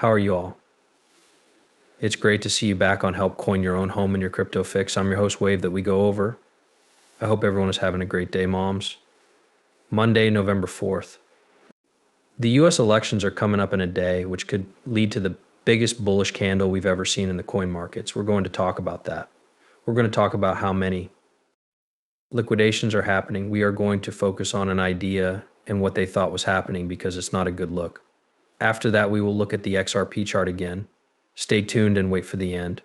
How are you all? It's great to see you back on Help Coin Your Own Home in Your Crypto Fix. I'm your host, Wave, that we go over. I hope everyone is having a great day, moms. Monday, November 4th. The US elections are coming up in a day, which could lead to the biggest bullish candle we've ever seen in the coin markets. We're going to talk about that. We're going to talk about how many liquidations are happening. We are going to focus on an idea and what they thought was happening because it's not a good look. After that, we will look at the XRP chart again. Stay tuned and wait for the end.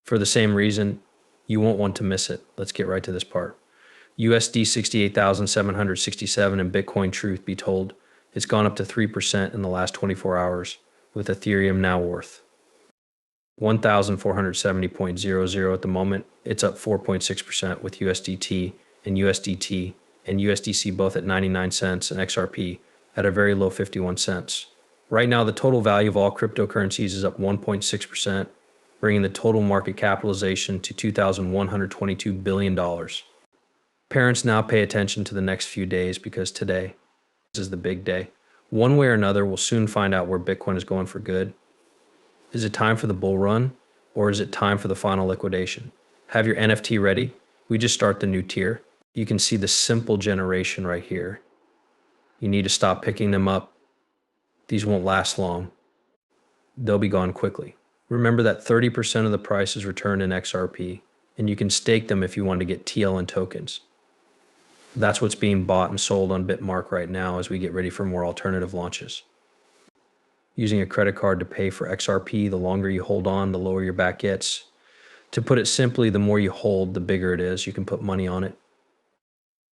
For the same reason, you won't want to miss it. Let's get right to this part. USD 68,767 and Bitcoin, truth be told, it's gone up to 3% in the last 24 hours, with Ethereum now worth 1,470.00 at the moment. It's up 4.6% with USDT and USDC both at 99 cents and XRP at a very low 51 cents. Right now, the total value of all cryptocurrencies is up 1.6%, bringing the total market capitalization to $2,122 billion. Parents, now pay attention to the next few days because today is the big day. One way or another, we'll soon find out where Bitcoin is going for good. Is it time for the bull run, or is it time for the final liquidation? Have your NFT ready? We just start the new tier. You can see the simple generation right here. You need to stop picking them up. These won't last long. They'll be gone quickly. Remember that 30% of the price is returned in XRP, and you can stake them if you want to get TLN tokens. That's what's being bought and sold on Bitmark right now as we get ready for more alternative launches. Using a credit card to pay for XRP, the longer you hold on, the lower your back gets. To put it simply, the more you hold, the bigger it is. You can put money on it.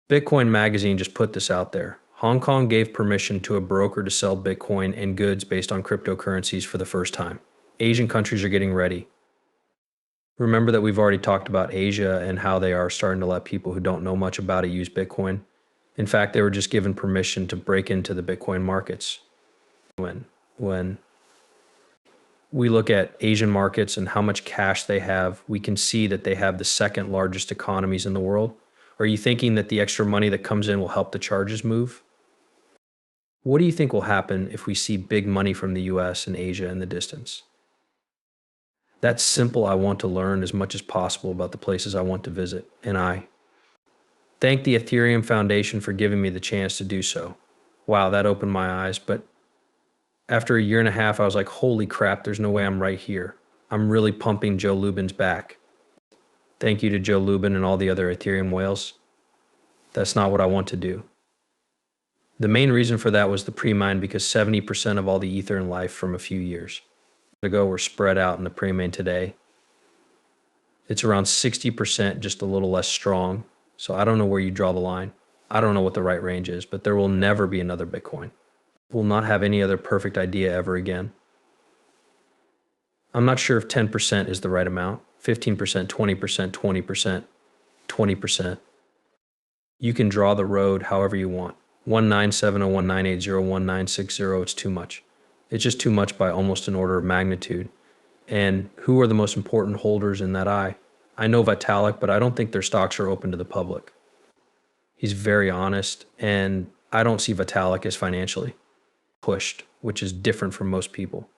Bitcoin Magazine just put this out there. Hong Kong gave permission to a broker to sell Bitcoin and goods based on cryptocurrencies for the first time. Asian countries are getting ready. Remember that we've already talked about Asia and how they are starting to let people who don't know much about it use Bitcoin. In fact, they were just given permission to break into the Bitcoin markets. When we look at Asian markets and how much cash they have, we can see that they have the second largest economies in the world. Are you thinking that the extra money that comes in will help the charges move? What do you think will happen if we see big money from the US and Asia in the distance? That's simple. I want to learn as much as possible about the places I want to visit, and I thank the Ethereum Foundation for giving me the chance to do so. Wow, that opened my eyes, but after a year and a half, I was like, holy crap, there's no way I'm right here. I'm really pumping Joe Lubin's back. Thank you to Joe Lubin and all the other Ethereum whales. That's not what I want to do. The main reason for that was the pre-mine, because 70% of all the ether in life from a few years ago were spread out in the pre-mine today. It's around 60%, just a little less strong. So I don't know where you draw the line. I don't know what the right range is, but there will never be another Bitcoin. We'll not have any other perfect idea ever again. I'm not sure if 10% is the right amount. 15%, 20%, 20%, 20%. You can draw the road however you want. 1970, 1980, 1960, it's too much. It's just too much by almost an order of magnitude. And who are the most important holders in that eye? I know Vitalik, but I don't think their stocks are open to the public. He's very honest, and I don't see Vitalik as financially pushed, which is different from most people.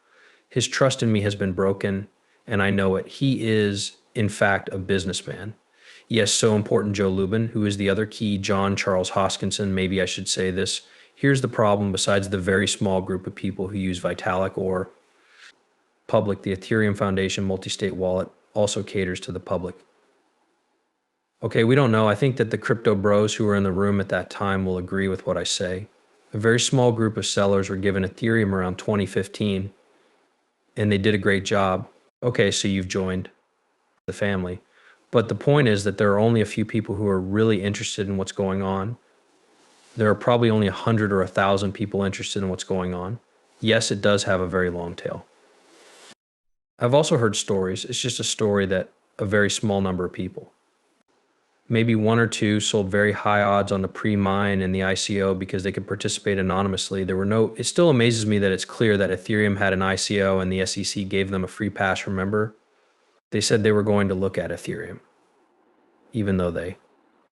His trust in me has been broken, and I know it. He is, in fact, a businessman. Yes, so important Joe Lubin, who is the other key, John Charles Hoskinson, maybe I should say this. Here's the problem, besides the very small group of people who use Vitalik or public, the Ethereum Foundation multi-state wallet also caters to the public. Okay, we don't know. I think that the crypto bros who were in the room at that time will agree with what I say. A very small group of sellers were given Ethereum around 2015, and they did a great job. Okay, so you've joined the family. But the point is that there are only a few people who are really interested in what's going on. There are probably only 100 or 1,000 people interested in what's going on. Yes, it does have a very long tail. I've also heard stories. It's just a story that a very small number of people, maybe one or two, sold very high odds on the pre-mine and the ICO because they could participate anonymously. It still amazes me that it's clear that Ethereum had an ICO and the SEC gave them a free pass, remember? They said they were going to look at Ethereum, even though they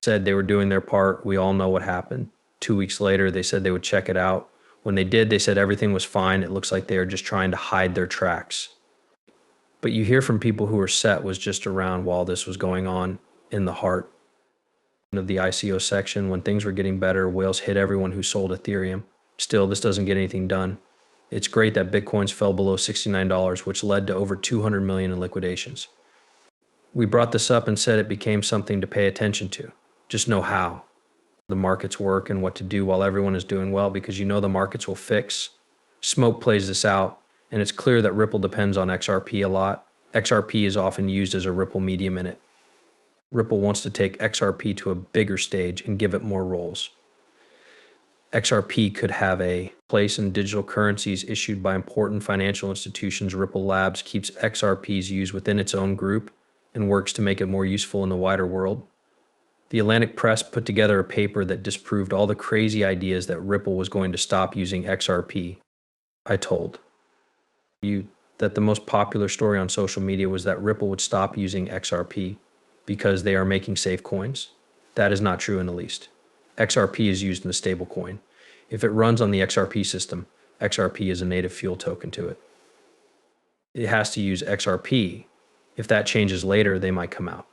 said they were doing their part. We all know what happened. 2 weeks later, they said they would check it out. When they did, they said everything was fine. It looks like they are just trying to hide their tracks. But you hear from people who were set was just around while this was going on in the heart of the ICO section. When things were getting better, whales hit everyone who sold Ethereum. Still, this doesn't get anything done. It's great that Bitcoins fell below $69, which led to over 200 million in liquidations. We brought this up and said it became something to pay attention to. Just know how the markets work and what to do while everyone is doing well, because you know the markets will fix. Smoke plays this out, and it's clear that Ripple depends on XRP a lot. XRP is often used as a Ripple medium in it. Ripple wants to take XRP to a bigger stage and give it more roles. XRP could have a place in digital currencies issued by important financial institutions. Ripple Labs keeps XRPs used within its own group and works to make it more useful in the wider world. The Atlantic Press put together a paper that disproved all the crazy ideas that Ripple was going to stop using XRP. I told you that the most popular story on social media was that Ripple would stop using XRP because they are making safe coins. That is not true in the least. XRP is used in the stable coin. If it runs on the XRP system, XRP is a native fuel token to it. It has to use XRP. If that changes later, they might come out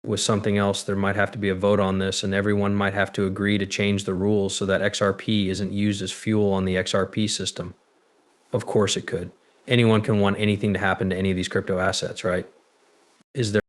with something else. There might have to be a vote on this, and everyone might have to agree to change the rules so that XRP isn't used as fuel on the XRP system. Of course it could. Anyone can want anything to happen to any of these crypto assets, right? Is there